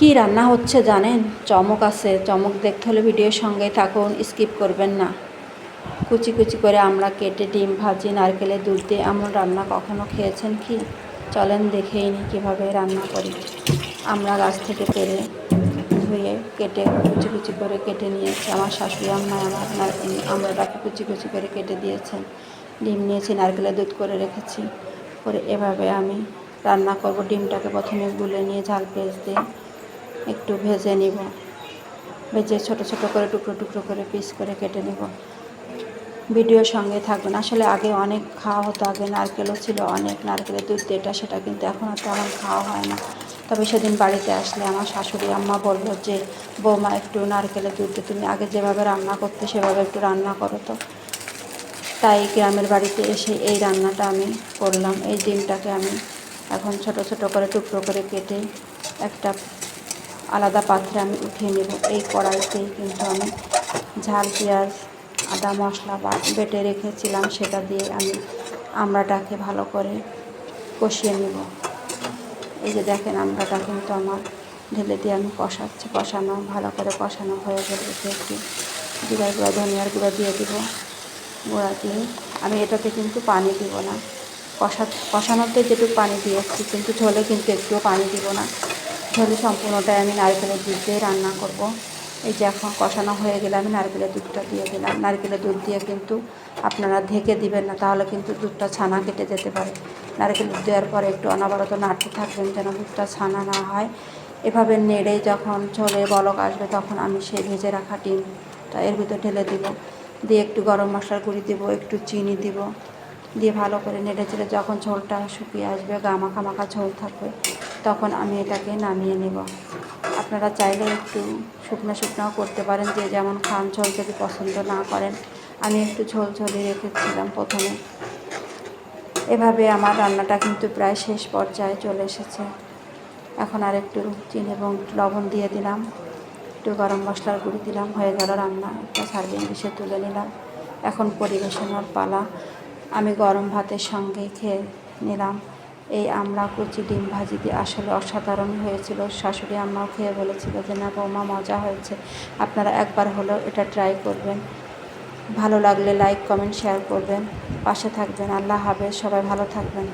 কি রান্না হচ্ছে জানেন? চমক আছে। চমক দেখতে হলে ভিডিওর সঙ্গে থাকুন, স্কিপ করবেন না। কুচি কুচি করে আমরা কেটে ডিম ভাজি, নারকেলের দুধ দিয়ে এমন রান্না কখনো খেয়েছেন কি? চলেন দেখেই নিই কীভাবে রান্না করি। আমরা গাছ থেকে পেড়ে ধুয়ে কেটে কুচি কুচি করে কেটে নিয়েছি। আমার শাশুড়ি আম্মা আমরাটাকে কুচি কুচি করে কেটে দিয়েছেন। ডিম নিয়েছি, নারকেলের দুধ করে রেখেছি। করে এভাবে আমি রান্না করব। ডিমটাকে প্রথমে গুলে নিয়ে ঝাল পেঁয়াজ দিয়ে একটু ভেজে নিব। ভেজে ছোট ছোট করে টুকরো টুকরো করে পিস করে কেটে নেব। ভিডিওর সঙ্গে থাকবেন। আসলে আগে অনেক খাওয়া হতো, আগে নারকেলও ছিল অনেক, নারকেলের দুধ এটা সেটা, কিন্তু এখন আর তেমন খাওয়া হয় না। তবে সেদিন বাড়িতে আসলে আমার শাশুড়ি আম্মা বললো যে, বৌমা একটু নারকেলের দুধ দিয়ে তুমি আগে যেভাবে রান্না করতে সেভাবে একটু রান্না করো। তো তাই গ্রামের বাড়িতে এসে এই রান্নাটা আমি করলাম। এই ডিমটাকে আমি এখন ছোট ছোট করে টুকরো করে কেটে একটা আলাদা পাত্রে আমি উঠিয়ে নেব। এই কড়াইতেই কিন্তু আমি ঝাল পেঁয়াজ, আদা মশলা বেটে রেখেছিলাম, সেটা দিয়ে আমি আমড়াটাকে ভালো করে কষিয়ে নেব। এই যে দেখেন, আমড়াটা কিন্তু আমার ঢেলে দিয়ে আমি কষাচ্ছি। ভালো করে কষানো হয়ে গেলে একটু জিরার গুঁড়া, ধনিয়ার গুঁড়া দিয়ে দেবো। গুঁড়া দিয়ে আমি এটাতে কিন্তু পানি দিব না। কষানোতে যেটুকু পানি দিয়েছি, কিন্তু ঝোলে কিন্তু একটুও পানি দিব না। ঝোলে সম্পূর্ণটাই আমি নারকেলের দুধ দিয়ে রান্না করব। এই যে এখন কষানো হয়ে গেলে আমি নারকেলের দুধটা দিয়ে দিলাম। নারকেলের দুধ দিয়ে কিন্তু আপনারা ঢেকে দিবেন না, তাহলে কিন্তু দুধটা ছানা কেটে যেতে পারে। নারকেল দুধ দেওয়ার পরে একটু অনবরত নাড়তে থাকবেন যেন দুধটা ছানা না হয়। এভাবে নেড়ে যখন ঝোলে বলক আসবে, তখন আমি সেই ভেজে রাখা ডিমটা এর ভিতর ঢেলে দিব। দিয়ে একটু গরম মশলার গুঁড়ি দিব, একটু চিনি দিব, দিয়ে ভালো করে নেড়ে চেড়ে যখন ঝোলটা শুকিয়ে আসবে, মাখা মাখা ঝোল থাকবে, তখন আমি এটাকে নামিয়ে নেব। আপনারা চাইলে একটু শুকনো শুকনোও করতে পারেন, যে যেমন খান। ঝোল যদি পছন্দ না করেন, আমি একটু ঝোল ঝোলই রেখেছিলাম প্রথমে। এভাবে আমার রান্নাটা কিন্তু প্রায় শেষ পর্যায়ে চলে এসেছে। এখন আর একটু চিনি এবং লবণ দিয়ে দিলাম, একটু গরম মশলার গুঁড়ি দিলাম, হয়ে গেল রান্না। একটা সার্ভিং ডিশে তুলে নিলাম। এখন পরিবেশনের পালা। আমি গরম ভাতের সঙ্গে খেয়ে নিলাম। এই আমড়া কচি ডিম ভাজি দিয়ে আসলে অসাধারণ হয়েছিল। শাশুড়ি আম্মাও খেয়ে বলেছিল যে, না বৌমা মজা হয়েছে। আপনারা একবার হলেও এটা ট্রাই করবেন। ভালো লাগলে লাইক কমেন্ট শেয়ার করবেন, পাশে থাকবেন। আল্লাহ হাফেজ, সবাই ভালো থাকবেন।